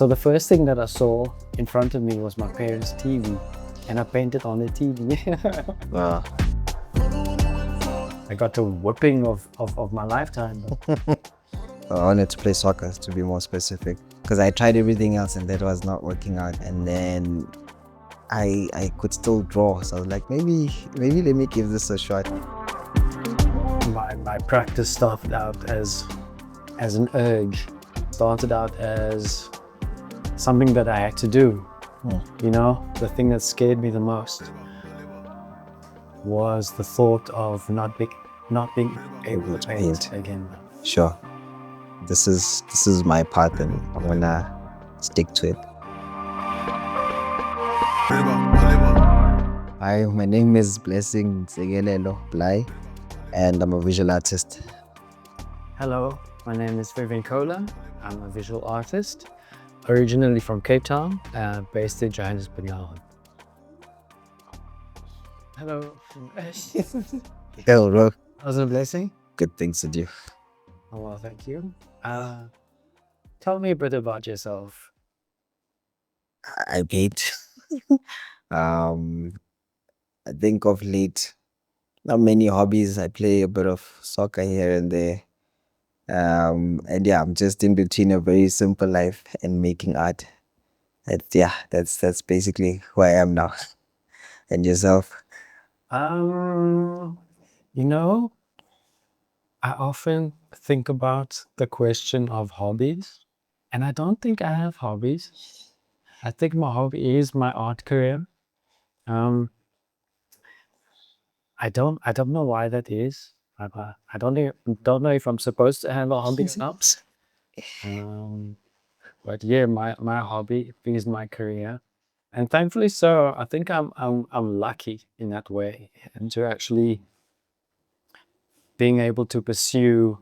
So the first thing that I saw in front of me was my parents' TV, and I painted on the TV. Wow. I got a whipping of my lifetime. I wanted to play soccer, to be more specific, because I tried everything else and that was not working out. And then I could still draw, so I was like, maybe let me give this a shot. My practice started out as an urge. Started out as something that I had to do. You know, the thing that scared me the most was the thought of not being able to paint again. Sure, this is my path, and I'm gonna stick to it. Hi, my name is Blaai, and I'm a visual artist. Hello, my name is Vivien Kohler. I'm a visual artist, originally from Cape Town, based in Johannesburg. Hello. Hello, bro. How's it, blessing? Good things to do. Oh, well, thank you. Tell me a bit about yourself. I paint. I think of late, not many hobbies. I play a bit of soccer here and there. And yeah, I'm just in between a very simple life and making art. That's basically who I am now. And yourself? You know, I often think about the question of hobbies, and I don't think I have hobbies. I think my hobby is my art career. I don't know why that is. I don't know if I'm supposed to have a hobby or not. But yeah, my hobby is my career, and thankfully so. I think I'm lucky in that way, and to actually being able to pursue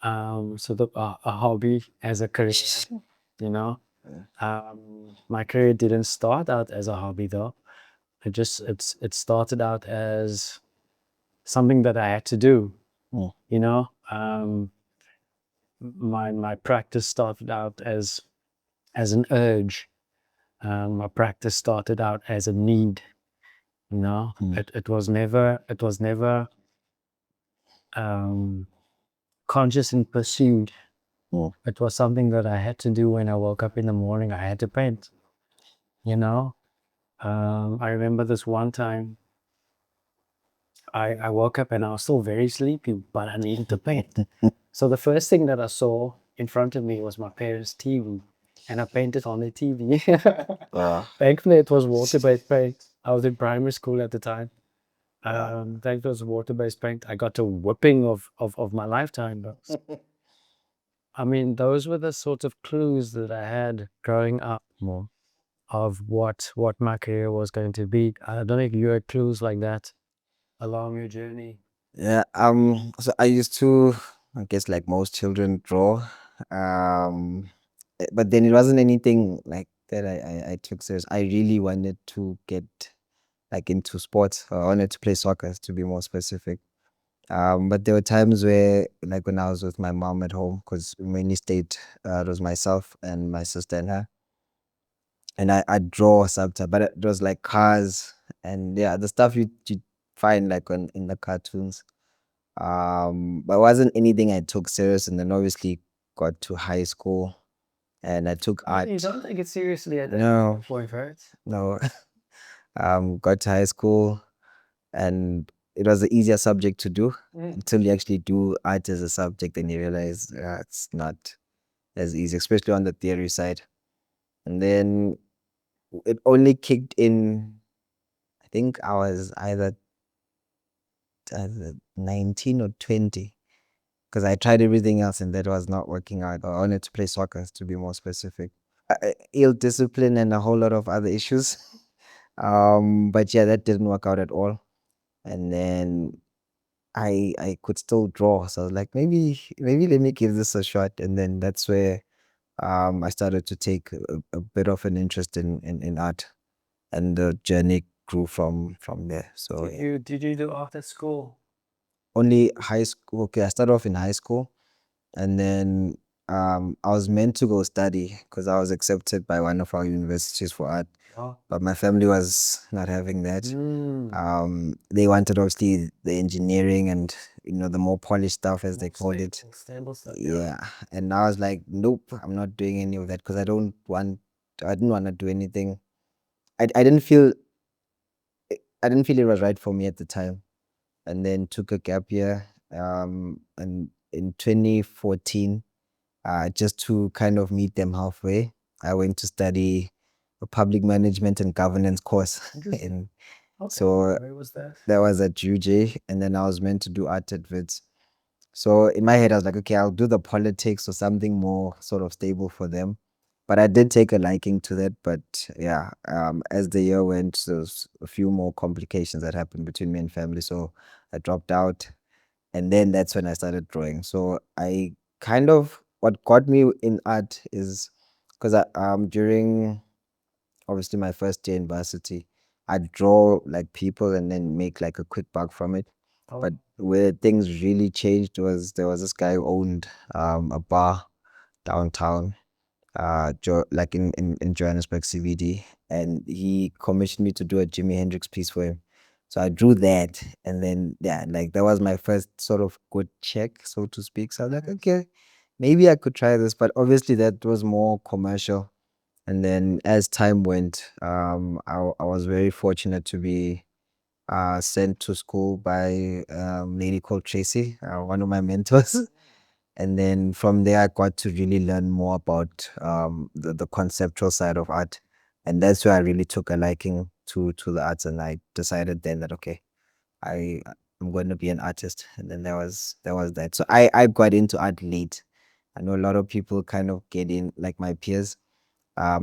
sort of a hobby as a career. You know, my career didn't start out as a hobby though. It started out as something that I had to do. You know, my practice started out as an urge. My practice started out as a need. You know, it was never conscious and pursued. It was something that I had to do when I woke up in the morning. I had to paint. You know, I remember this one time I woke up and I was still very sleepy, but I needed to paint. So the first thing that I saw in front of me was my parents' TV, and I painted on the TV. Thankfully, it was water-based paint. I was in primary school at the time. Thankfully, it was water-based paint. I got a whipping of my lifetime. I mean, those were the sort of clues that I had growing up more of what my career was going to be. I don't know if you had clues like that along your journey. Yeah. So I used to, I guess, like most children, draw. But then it wasn't anything like that I took serious. I really wanted to get like into sports. I wanted to play soccer, to be more specific. But there were times where, like when I was with my mom at home, because we mainly stayed, it was myself and my sister and her, and I'd draw sometimes, but it was like cars and yeah, the stuff you find like in the cartoons. But it wasn't anything I took serious, and then obviously got to high school and I took art. You don't take it seriously at No, that point, right? no. Got to high school and it was an easier subject to do until you actually do art as a subject and you realize it's not as easy, especially on the theory side. And then it only kicked in, I think I was either 19 or 20, because I tried everything else and that was not working out. I wanted to play soccer, to be more specific. Ill discipline and a whole lot of other issues. But yeah, that didn't work out at all. And then I could still draw, so I was like, maybe let me give this a shot. And then that's where I started to take a bit of an interest in art, and the journey grew from there. So Did you do art at school? only high school. Okay, I started off in high school, and then I was meant to go study because I was accepted by one of our universities for art, but my family was not having that. They wanted obviously the engineering and the more polished stuff, as they called it. Stable stuff. Yeah, and I was like, nope, I'm not doing any of that because I didn't want to do anything. I didn't feel it was right for me at the time, and then took a gap year. And in 2014, just to kind of meet them halfway, I went to study a public management and governance course. And so Where was that? that was at UJ, and then I was meant to do art at Wits. So in my head, I was like, okay, I'll do the politics or something more sort of stable for them. But I did take a liking to that. But yeah, as the year went, there was a few more complications that happened between me and family. So I dropped out. And then that's when I started drawing. So I kind of, what got me in art is because during obviously my first year in varsity, I draw like people and then make like a quick buck from it. But where things really changed was there was this guy who owned a bar downtown, like in Johannesburg CBD, and he commissioned me to do a Jimi Hendrix piece for him. So I drew that, and then yeah, like that was my first sort of good check, so to speak. So I was like, okay, maybe I could try this, but obviously that was more commercial. And then as time went, I was very fortunate to be sent to school by a lady called Tracy, one of my mentors. And then from there, I got to really learn more about the conceptual side of art. And that's where I really took a liking to the arts. And I decided then that, okay, I, I'm going to be an artist. And then there was that. So I got into art late. I know a lot of people kind of get in, like my peers.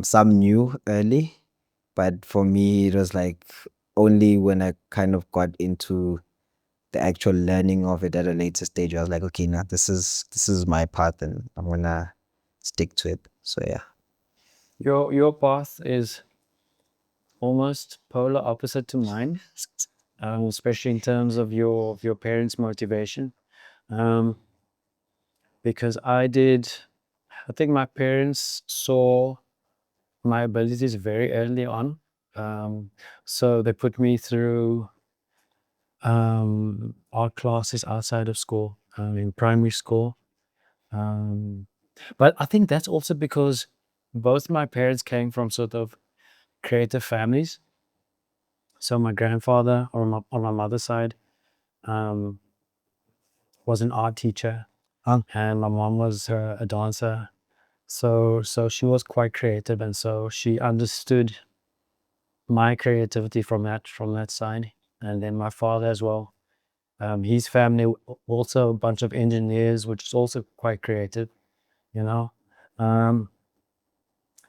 Some knew early, but for me, it was like only when I kind of got into the actual learning of it at a later stage, I was like, okay, now this is my path, and I'm gonna stick to it. So yeah. Your path is almost polar opposite to mine, especially in terms of your parents' motivation. Because I think my parents saw my abilities very early on. So they put me through art classes outside of school, in primary school. But I think that's also because both my parents came from sort of creative families. So my grandfather, on my mother's side, um, was an art teacher, and my mom was a dancer. So she was quite creative, and so she understood my creativity from that side. And then my father as well. His family also a bunch of engineers, which is also quite creative, you know. Um,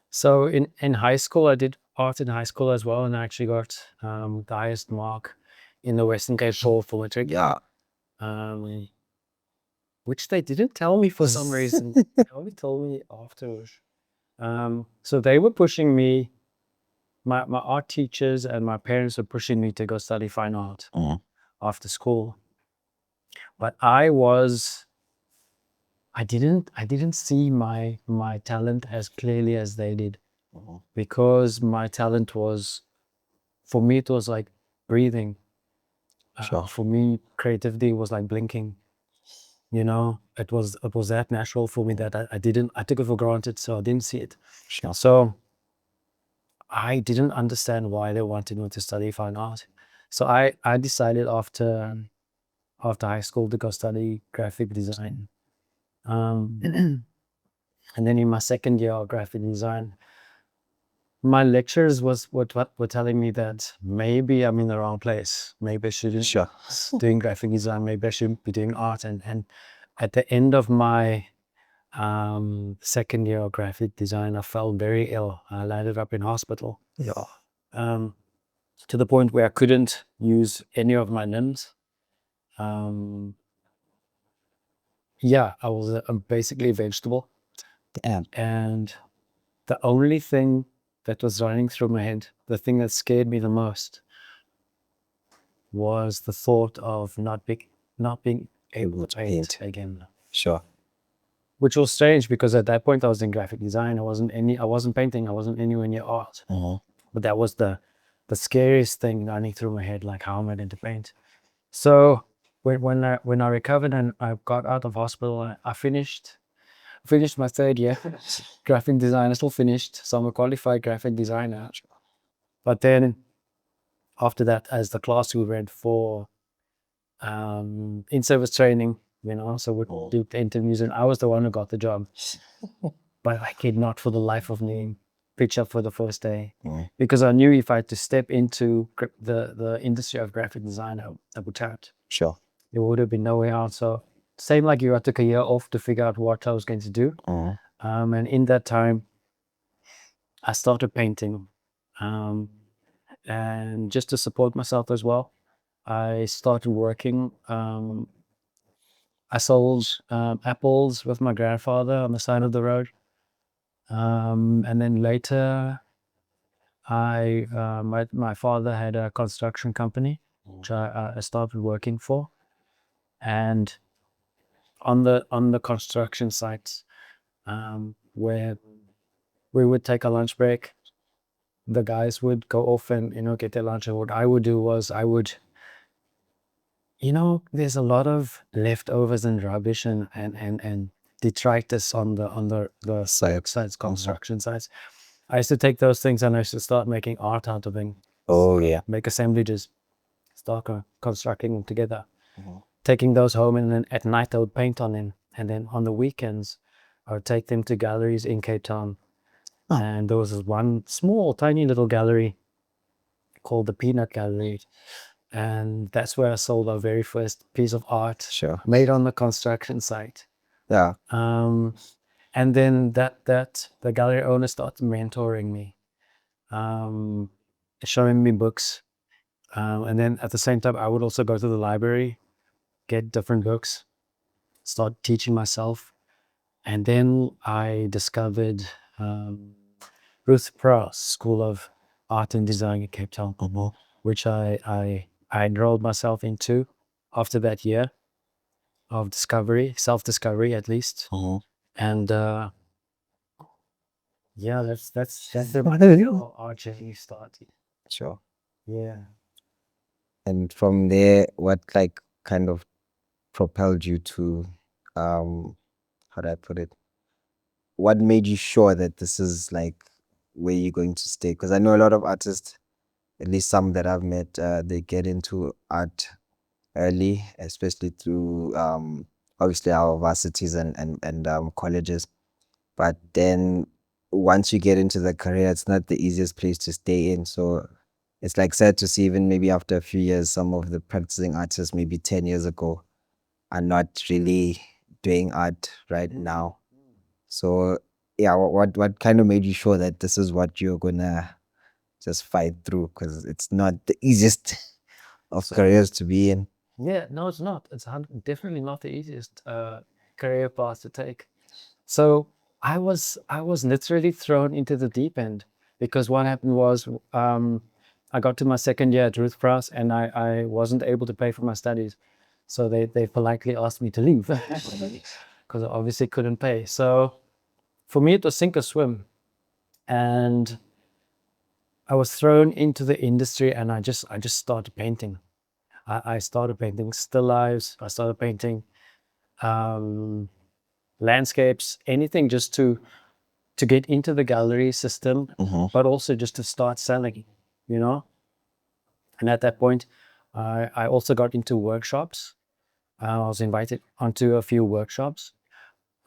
so in high school, I did art in high school as well, and I actually got the highest mark in the Western Cape for matric. Yeah. Um, which they didn't tell me for some reason. They only told me afterwards. So they were pushing me. My art teachers and my parents were pushing me to go study fine art after school, but I didn't see my talent as clearly as they did, because my talent was, for me, it was like breathing. Sure. For me, creativity was like blinking. It was that natural for me that I took it for granted, so I didn't see it. Sure. So I didn't understand why they wanted me to study fine art. So I decided after high school to go study graphic design. And then in my second year of graphic design, my lecturers what were telling me that maybe I'm in the wrong place. Maybe I shouldn't Sure. doing graphic design. Maybe I shouldn't be doing art. And at the end of my second year of graphic design, I fell very ill. I landed up in hospital. Yeah. To the point where I couldn't use any of my limbs. Yeah, I was basically a vegetable. Damn. And the only thing that was running through my head, the thing that scared me the most, was the thought of not being able to paint again. Sure. which was strange because at that point I was in graphic design. I wasn't painting. I wasn't anywhere near art. But that was the scariest thing running through my head, like how am I going to paint? So when I recovered and I got out of hospital, I finished my third year graphic design. I still finished, so I'm a qualified graphic designer. But then after that, as the class we went for in-service training, so we do the interviews, and I was the one who got the job. But I could not for the life of me pitch up for the first day because I knew if I had to step into the industry of graphic design, I would have. Sure. There would have been no way out. So same like you, I took a year off to figure out what I was going to do. And in that time, I started painting. And just to support myself as well, I started working. I sold apples with my grandfather on the side of the road. And then later, my father had a construction company, which I started working for. And on the construction sites, where we would take a lunch break, the guys would go off and get their lunch. And what I would do was there's a lot of leftovers and rubbish and detritus on the sites, construction sites. I used to take those things and I used to start making art out of them. Oh yeah. Make assemblages, start constructing them together. Taking those home, and then at night I would paint on them. And then on the weekends, I would take them to galleries in Cape Town. And there was this one small, tiny little gallery called the Peanut Gallery. And that's where I sold our very first piece of art made on the construction site. Yeah. And then the gallery owner started mentoring me, showing me books. And then at the same time, I would also go to the library, get different books, start teaching myself. And then I discovered Ruth Prowse School of Art and Design in Cape Town, which I enrolled myself into after that year of self-discovery at least. And yeah, that's how our journey started. Sure. Yeah. And from there, what kind of propelled you to how do I put it? What made you sure that this is where you're going to stay? Because I know a lot of artists, at least some that I've met, they get into art early, especially through obviously our varsities and colleges. But then once you get into the career, it's not the easiest place to stay in. So it's sad to see, even maybe after a few years, some of the practicing artists maybe 10 years ago are not really doing art right now. So yeah, what kind of made you sure that this is what you're gonna just fight through? Because it's not the easiest of careers to be in. Yeah, no, it's not. It's definitely not the easiest career path to take. So I was literally thrown into the deep end, because what happened was I got to my second year at Ruth Prowse and I wasn't able to pay for my studies. So they politely asked me to leave because I obviously couldn't pay. So for me, it was sink or swim. And I was thrown into the industry and I just started painting. I started painting still lives. I started painting landscapes, anything just to get into the gallery system, but also just to start selling, And at that point, I also got into workshops. I was invited onto a few workshops.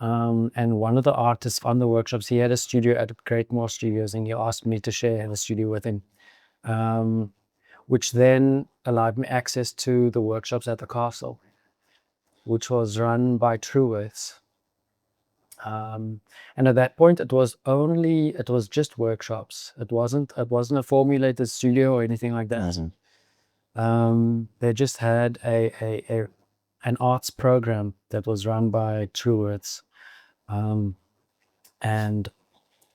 And one of the artists on the workshops, he had a studio at Great Moore Studios, and he asked me to share the studio with him, which then allowed me access to the workshops at the castle, which was run by Truworths. And at that point, it was just workshops. It wasn't a formulated studio or anything like that. They just had an arts program that was run by Truworths. And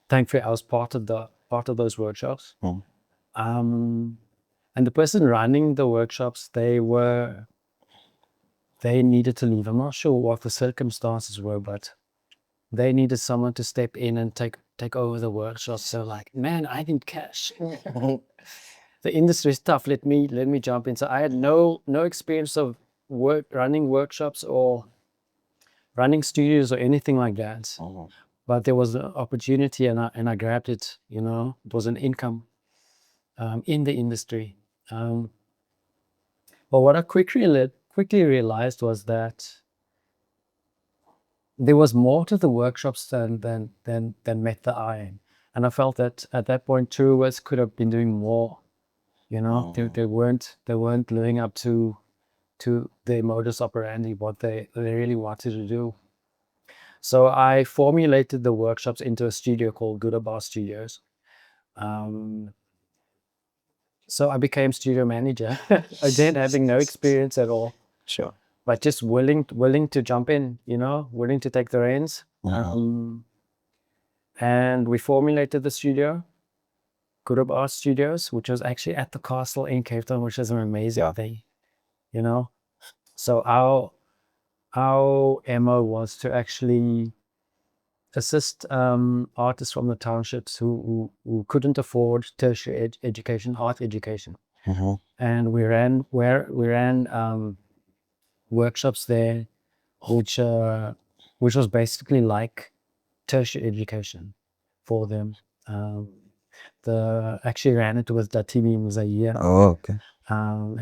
thankfully I was part of those workshops. And the person running the workshops, they needed to leave. I'm not sure what the circumstances were, but they needed someone to step in and take over the workshop. So like, man, I need cash. The industry is tough. Let me jump in. So I had no experience of running workshops or running studios or anything like that. But there was an opportunity, and I grabbed it. You know, it was an income in the industry. But what I quickly realized was that there was more to the workshops than met the eye, and I felt that at that point, tourists could have been doing more. You know, they weren't living up to their modus operandi, what they really wanted to do. So I formulated the workshops into a studio called Bar Studios. So I became studio manager, again having no experience at all. Sure. But just willing to jump in, you know, willing to take the reins. And we formulated the studio, Bar Studios, which was actually at the castle in Cape Town, which is an amazing thing, you know. So our MO was to actually assist artists from the townships who couldn't afford tertiary education, art education. And we ran workshops there, which was basically like tertiary education for them. Actually ran it with Datimi Muzaiya. Oh, okay. And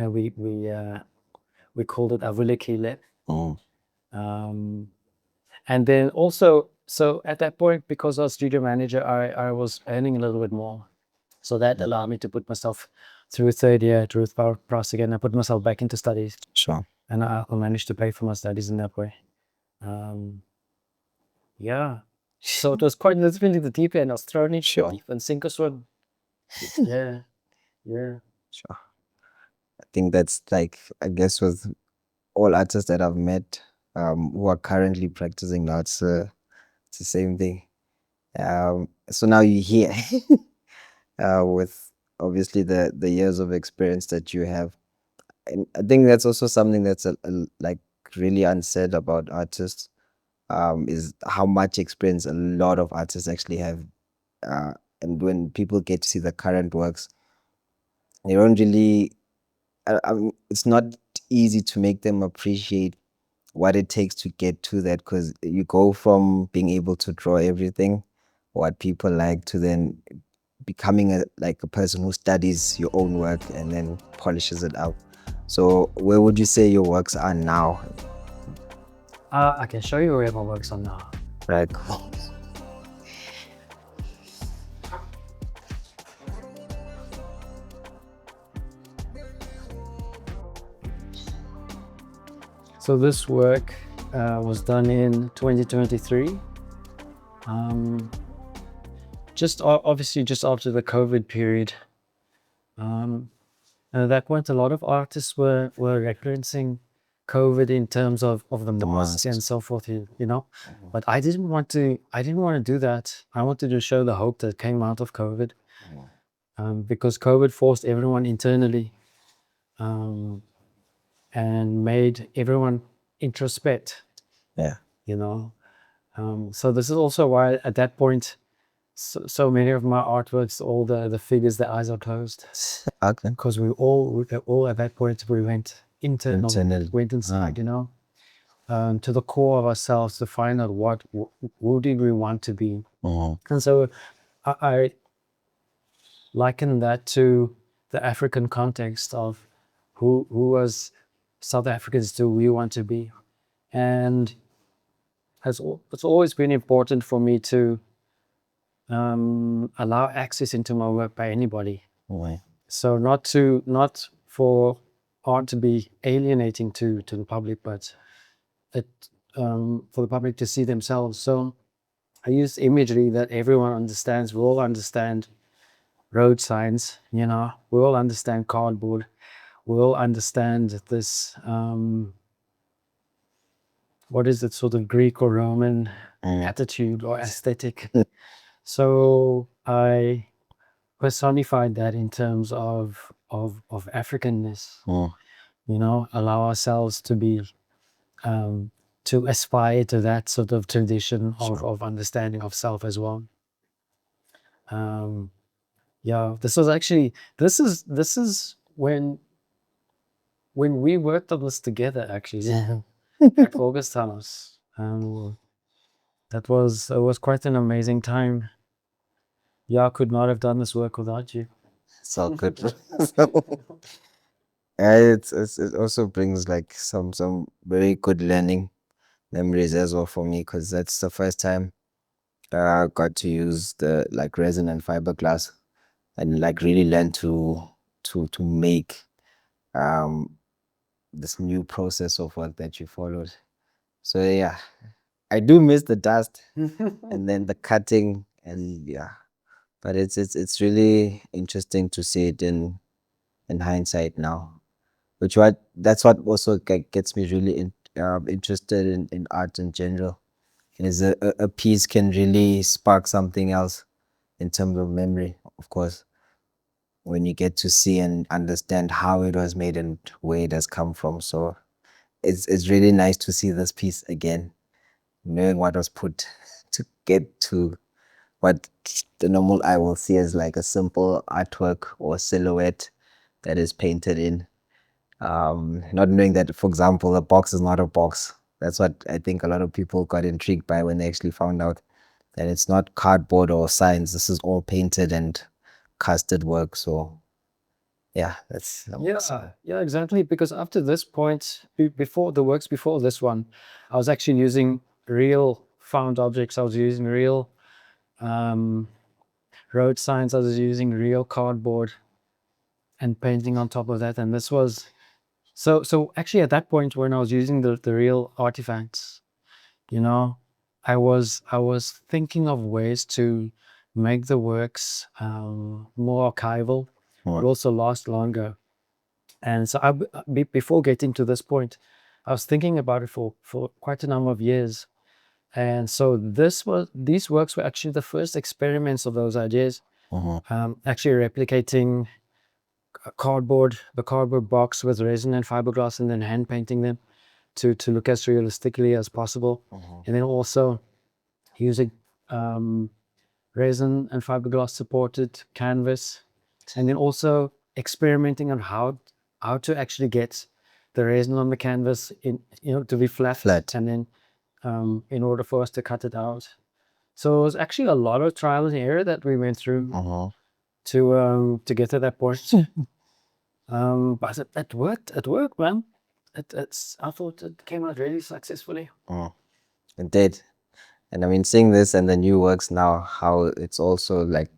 we called it Avulekile. And then also, so at that point, because I was studio manager, I was earning a little bit more. So that allowed me to put myself through third year at Ruth Price again. I put myself back into studies. Sure. And I managed to pay for my studies in that way. Yeah. So it was quite literally the deep end. I was thrown in deep and sink or swim. Yeah. Yeah. Sure. I think that's like, I guess with all artists that I've met who are currently practicing now, it's the same thing. So now you're here with obviously the years of experience that you have. And I think that's also something that's like really unsaid about artists, is how much experience a lot of artists actually have. And when people get to see the current works, they don't really, it's not easy to make them appreciate what it takes to get to that, because you go from being able to draw everything what people like to then becoming a person who studies your own work and then polishes it out. So where would you say your works are now? I can show you where my works are now. Right. So this work was done in 2023. Obviously just after the COVID period. And at that point, a lot of artists were referencing COVID in terms of the masks and so forth, you know. But I didn't want to do that. I wanted to show the hope that came out of COVID. Because COVID forced everyone internally and made everyone introspect. Yeah. You know. So this is also why at that point, so many of my artworks, all the figures, the eyes are closed. Okay. Because we all at that point we went internal, went inside, you know, to the core of ourselves to find out who did we want to be. And so I liken that to the African context of who as South Africans do we want to be, and it's always been important for me to allow access into my work by anybody. So not for art to be alienating to the public, but for the public to see themselves. So I use imagery that everyone understands. We all understand road signs, you know, we all understand cardboard. We all understand this, what is it, sort of Greek or Roman attitude or aesthetic. So I personified that in terms of Africanness, you know, allow ourselves to be to aspire to that sort of tradition of understanding of self as well. Yeah, this was actually this is when we worked on this together actually at August House. It was quite an amazing time. Yeah, I could not have done this work without you. So good. It also brings like some very good learning memories as well for me, because that's the first time I got to use the like resin and fiberglass and like really learn to make this new process of work that you followed. So yeah, I do miss the dust and then the cutting, and yeah, but it's really interesting to see it in hindsight now. That's what also gets me really interested in art in general. Is a piece can really spark something else in terms of memory, of course, when you get to see and understand how it was made and where it has come from. So it's really nice to see this piece again, knowing what was put to get to what the normal eye will see as like a simple artwork or silhouette that is painted in. Not knowing that, for example, a box is not a box. That's what I think a lot of people got intrigued by when they actually found out that it's not cardboard or signs. This is all painted and casted work. So yeah, that's yeah, exactly. Because after this point, before the works before this one, I was actually using real found objects. I was using real road signs. I was using real cardboard and painting on top of that. And this was so actually at that point when I was using the real artifacts, you know, I was thinking of ways to make the works more archival, but also last longer. And so before getting to this point, I was thinking about it for quite a number of years. And so these works were actually the first experiments of those ideas. Actually replicating the cardboard box with resin and fiberglass, and then hand painting them to look as realistically as possible. And then also using resin and fiberglass supported canvas, and then also experimenting on how to actually get the resin on the canvas to be flat, and then in order for us to cut it out. So it was actually a lot of trial and error that we went through to get to that point. But it worked, man. I thought it came out really successfully. It did. And I mean, seeing this and the new works now, how it's also like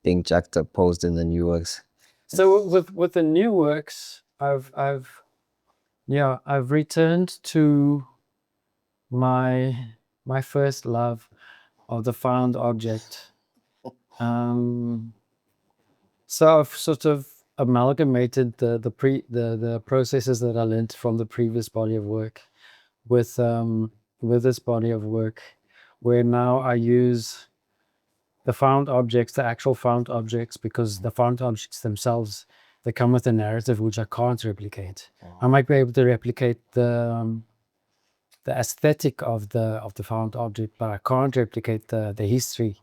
being juxtaposed in the new works. So with the new works, I've returned to my first love of the found object. So I've sort of amalgamated the processes that I learned from the previous body of work with this body of work, where now I use the found objects, the actual found objects, because the found objects themselves, they come with a narrative which I can't replicate. I might be able to replicate the aesthetic of the found object, but I can't replicate the history,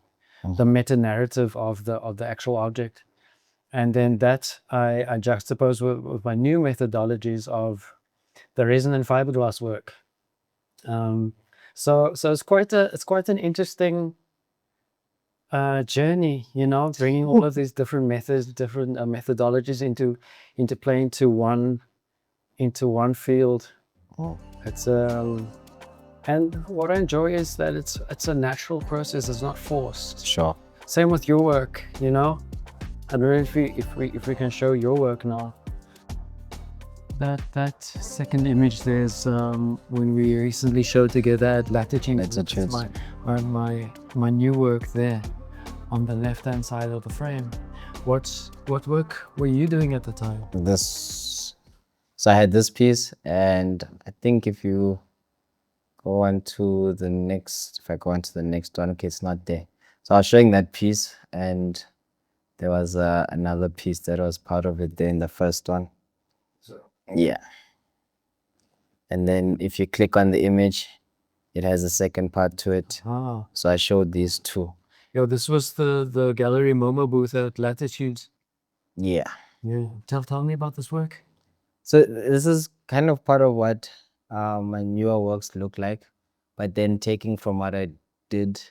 the meta narrative of the actual object. And then that I juxtapose with my new methodologies of the resin and fiberglass work. So it's quite an interesting journey, bringing all of these different methods, different methodologies into play into one field. It's and what I enjoy is that it's a natural process. It's not forced. Sure. Same with your work, I don't know if we can show your work now. That second image there's when we recently showed together at Latitude. That's my new work there on the left hand side of the frame. What work were you doing at the time? So I had this piece, and I think if I go on to the next one, okay, it's not there. So I was showing that piece, and there was another piece that was part of it there in the first one. Yeah. And then if you click on the image, it has a second part to it. Ah. So I showed these two. Yo, this was the Gallery Momo booth at Latitudes. Yeah. Yeah. Tell me about this work. So this is kind of part of what my newer works look like, but then taking from what I did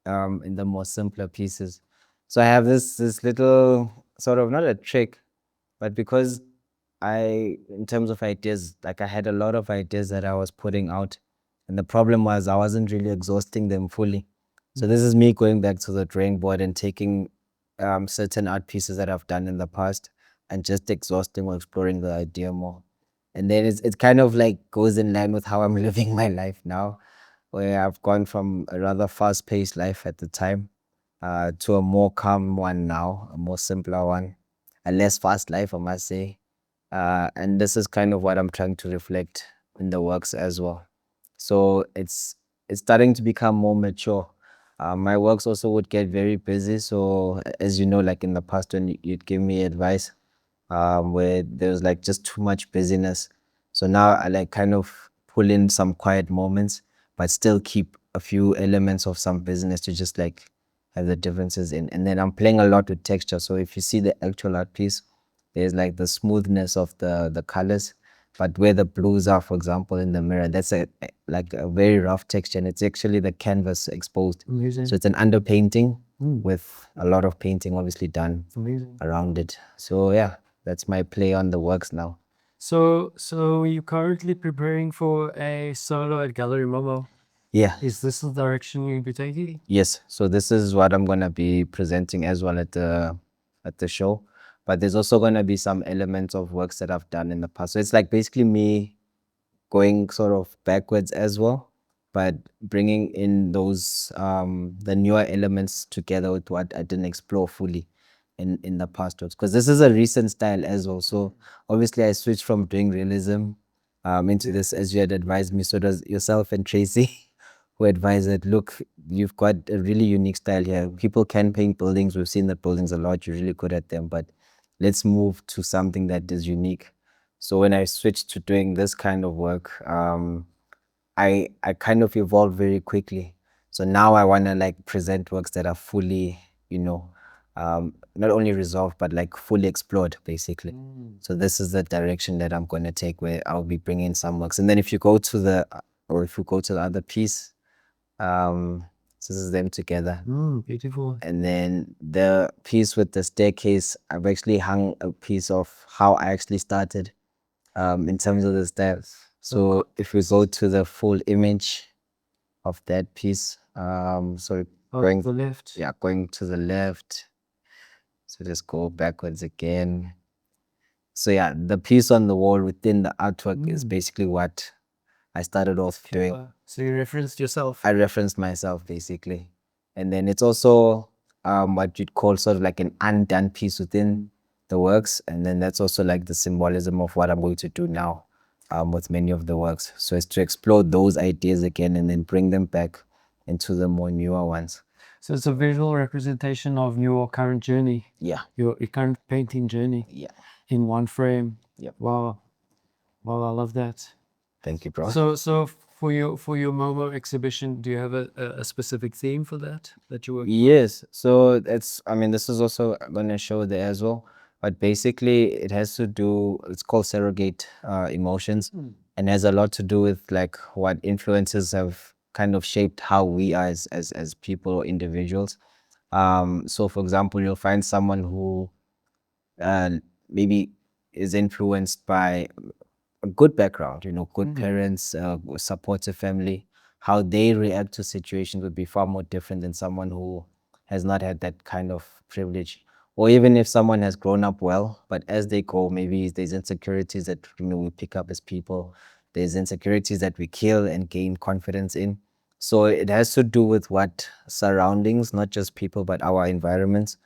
in the more simpler pieces. So I have this little sort of, not a trick, but because in terms of ideas, like I had a lot of ideas that I was putting out, and the problem was I wasn't really exhausting them fully. So this is me going back to the drawing board and taking certain art pieces that I've done in the past and just exhausting or exploring the idea more. And then it's kind of like goes in line with how I'm living my life now, where I've gone from a rather fast-paced life at the time to a more calm one now, a more simpler one, a less fast life, I must say. And this is kind of what I'm trying to reflect in the works as well. So it's starting to become more mature. My works also would get very busy. So as you know, like in the past when you'd give me advice, where there's like just too much busyness. So now I like kind of pull in some quiet moments, but still keep a few elements of some business to just like have the differences in. And then I'm playing a lot with texture. So if you see the actual art piece, there's like the smoothness of the colors, but where the blues are, for example, in the mirror, that's like a very rough texture, and it's actually the canvas exposed. Amazing. So it's an underpainting with a lot of painting obviously done Amazing. around it. So yeah, that's my play on the works now. So you're currently preparing for a solo at Gallery Momo. Yeah. Is this the direction you'll be taking? Yes. So this is what I'm gonna be presenting as well at the show. But there's also gonna be some elements of works that I've done in the past. So it's like basically me going sort of backwards as well, but bringing in those the newer elements together with what I didn't explore fully in the past works. Because this is a recent style as well. So obviously I switched from doing realism into this, as you had advised me. So does yourself and Tracy who advised that, look, you've got a really unique style here. People can paint buildings. We've seen the buildings a lot. You're really good at them, but let's move to something that is unique. So when I switched to doing this kind of work, I kind of evolved very quickly. So now I want to like present works that are fully, not only resolved, but like fully explored, basically. So this is the direction that I'm going to take, where I'll be bringing some works. And then if you go to the other piece, so this is them together. Beautiful. And then the piece with the staircase, I've actually hung a piece of how I actually started in terms of the steps. So if we go to the full image of that piece, going to the left. Yeah, going to the left. So just go backwards again. So yeah, the piece on the wall within the artwork is basically what I started off doing. So you referenced yourself. I referenced myself basically. And then it's also what you'd call sort of like an undone piece within the works. And then that's also like the symbolism of what I'm going to do now with many of the works. So it's to explore those ideas again and then bring them back into the more newer ones. So it's a visual representation of your current journey. Yeah. Your current painting journey. Yeah. In one frame. Yep. Wow. Wow, I love that. Thank you, bro. So for your Momo exhibition, do you have a specific theme for that you work? Yes. So this is also going to show there as well. But basically it has to do, it's called surrogate emotions, and has a lot to do with like what influences have kind of shaped how we are as people or individuals. So for example, you'll find someone who maybe is influenced by a good background, good parents, supportive family. How they react to situations would be far more different than someone who has not had that kind of privilege. Or even if someone has grown up well, but as they go, maybe there's insecurities that we pick up as people. There's insecurities that we kill and gain confidence in. So it has to do with what surroundings, not just people, but our environments,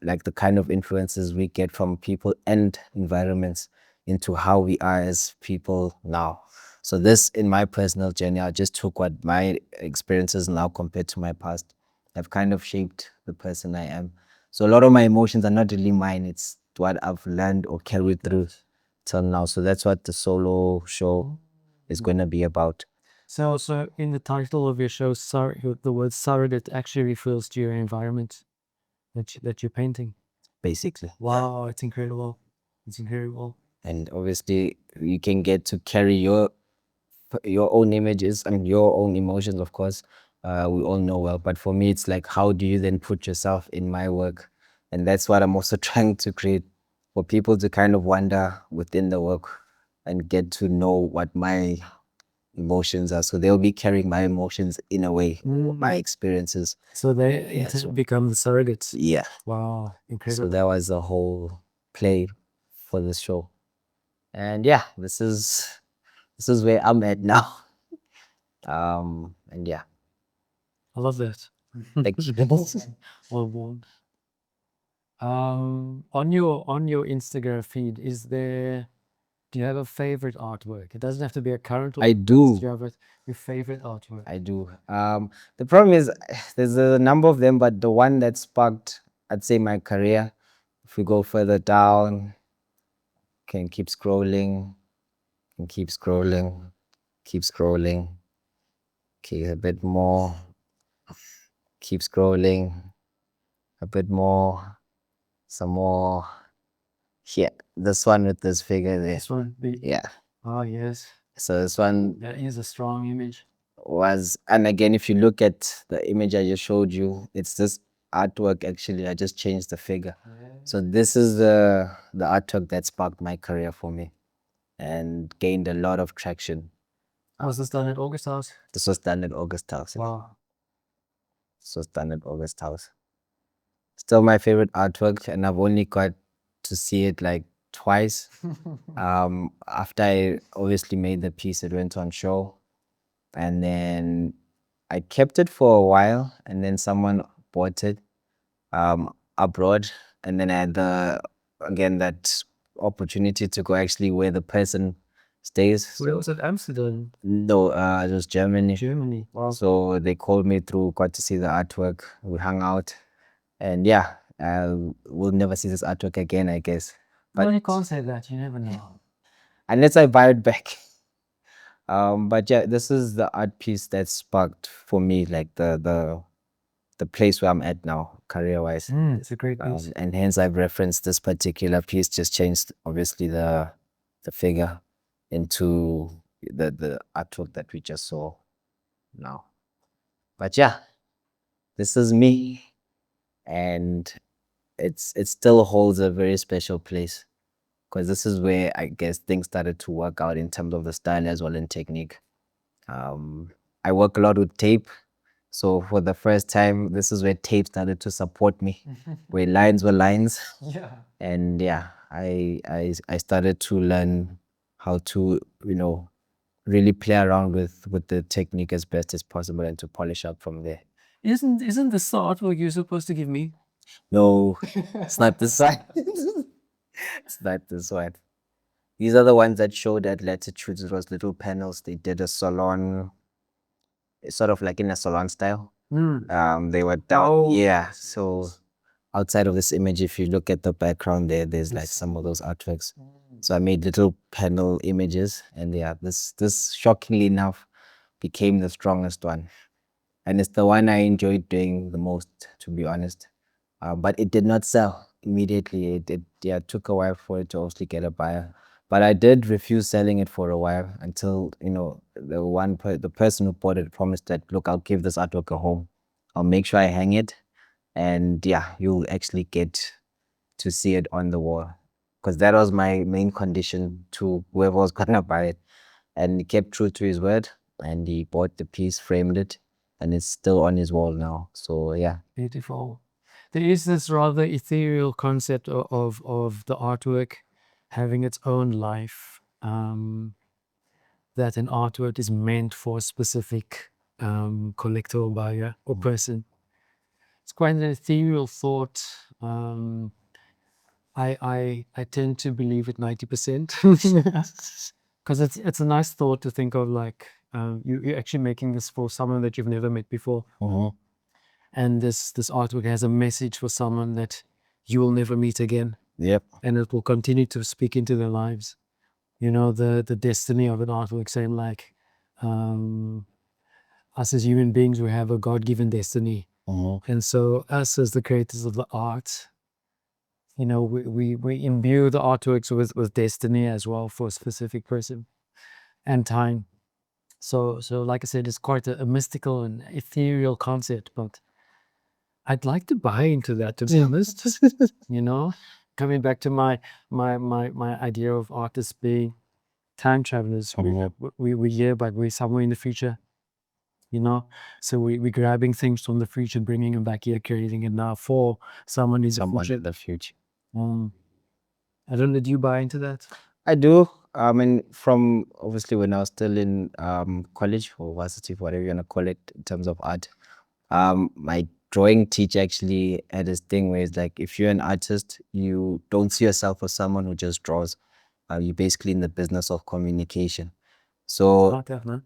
like the kind of influences we get from people and environments into how we are as people now. So this, in my personal journey, I just took what my experiences now compared to my past have kind of shaped the person I am. So a lot of my emotions are not really mine. It's what I've learned or carried through till now. So that's what the solo show is going to be about. So in the title of your show, the word surrogate actually refers to your environment that you're painting. Basically. Wow, it's incredible. It's incredible. And obviously, you can get to carry your own images and your own emotions, of course. We all know well, but for me, it's like, how do you then put yourself in my work? And that's what I'm also trying to create, for people to kind of wander within the work and get to know what my emotions are. So they'll be carrying my emotions in a way, my experiences. So they become the surrogates. Yeah. Wow, incredible. So that was the whole play for the show. And yeah, this is where I'm at now. And yeah. I love that. Thank you. Well worn. On your Instagram feed, do you have a favorite artwork? It doesn't have to be a current or I do. Do you have your favorite artwork? I do. The problem is there's a number of them, but the one that sparked, I'd say, my career, if we go further down, can keep scrolling, keep scrolling. Okay, a bit more. Keep scrolling. A bit more. Some more. Yeah, this one with this figure there. This one? Yeah. Oh, yes. So this one That is a strong image. was, and again, if you look at the image I just showed you, it's this artwork. Actually, I just changed the figure. So this is the artwork that sparked my career for me and gained a lot of traction. Was this done at August House? This was done at August House. Wow. This was done at August House. Still my favorite artwork, and I've only got to see it like twice. After I obviously made the piece, it went on show, and then I kept it for a while, and then someone bought it abroad, and then I had that opportunity to go actually where the person stays. Where was it? Amsterdam? No, it was Germany. Germany. Wow. So they called me through, got to see the artwork. We hung out, and yeah, we'll never see this artwork again, I guess. But well, you can't say that. You never know. Unless I buy it back. But yeah, this is the art piece that sparked for me like the place where I'm at now, career-wise. It's a great piece. And hence I've referenced this particular piece, just changed obviously the figure into the artwork that we just saw now. But yeah, this is me, and it still holds a very special place, because this is where I guess things started to work out in terms of the style as well and technique. I work a lot with tape. So for the first time, this is where tape started to support me, where lines were lines. Yeah. And yeah, I started to learn how to, really play around with the technique as best as possible and to polish up from there. Isn't this the artwork you're supposed to give me? No, it's not this one. It's not this one. These are the ones that showed at Latitudes. It was little panels. They did a salon, sort of like in a salon style. They were down. Oh. Yeah. So outside of this image, if you look at the background there's like some of those artworks. So I made little panel images, and yeah, this shockingly enough became the strongest one. And it's the one I enjoyed doing the most, to be honest. But it did not sell immediately. It took a while for it to also get a buyer. But I did refuse selling it for a while until, the person who bought it promised that, look, I'll give this artwork a home. I'll make sure I hang it. And yeah, you'll actually get to see it on the wall. Because that was my main condition to whoever was going to buy it. And he kept true to his word. And he bought the piece, framed it, and it's still on his wall now. So yeah. Beautiful. There is this rather ethereal concept of the artwork having its own life, that an artwork is meant for a specific collector or buyer or person. It's quite an ethereal thought. I tend to believe it 90%, because it's a nice thought to think of, like you're actually making this for someone that you've never met before. And this artwork has a message for someone that you will never meet again. Yep. And it will continue to speak into their lives. you know, the destiny of an artwork, saying like, us as human beings, we have a God-given destiny. And so us as the creators of the art, you know, we imbue the artworks with destiny as well for a specific person and time. So like I said, it's quite a mystical and ethereal concept, but I'd like to buy into that, to be honest. You know, coming back to my idea of artists being time travelers. We're here, but we're somewhere in the future. You know, so we're grabbing things from the future, bringing them back here, creating it now for someone in the future. I don't know. Do you buy into that? I do. I mean, from obviously when I was still in college or varsity, whatever you want to call it, in terms of art, my drawing teacher actually had this thing where it's like, if you're an artist, you don't see yourself as someone who just draws. You're basically in the business of communication. So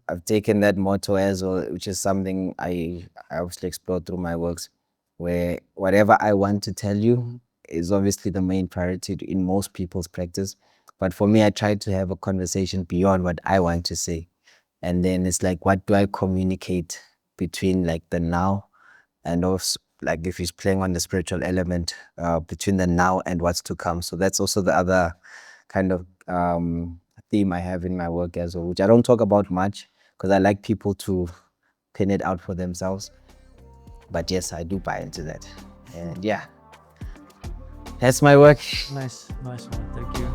I've taken that motto as well, which is something I obviously explore through my works, where whatever I want to tell you is obviously the main priority in most people's practice. But for me, I try to have a conversation beyond what I want to say. And then it's like, what do I communicate between like the now and also like if he's playing on the spiritual element between the now and what's to come. So that's also the other kind of theme I have in my work as well, which I don't talk about much because I like people to pin it out for themselves. But yes, I do buy into that. And yeah, that's my work. Nice one. Thank you.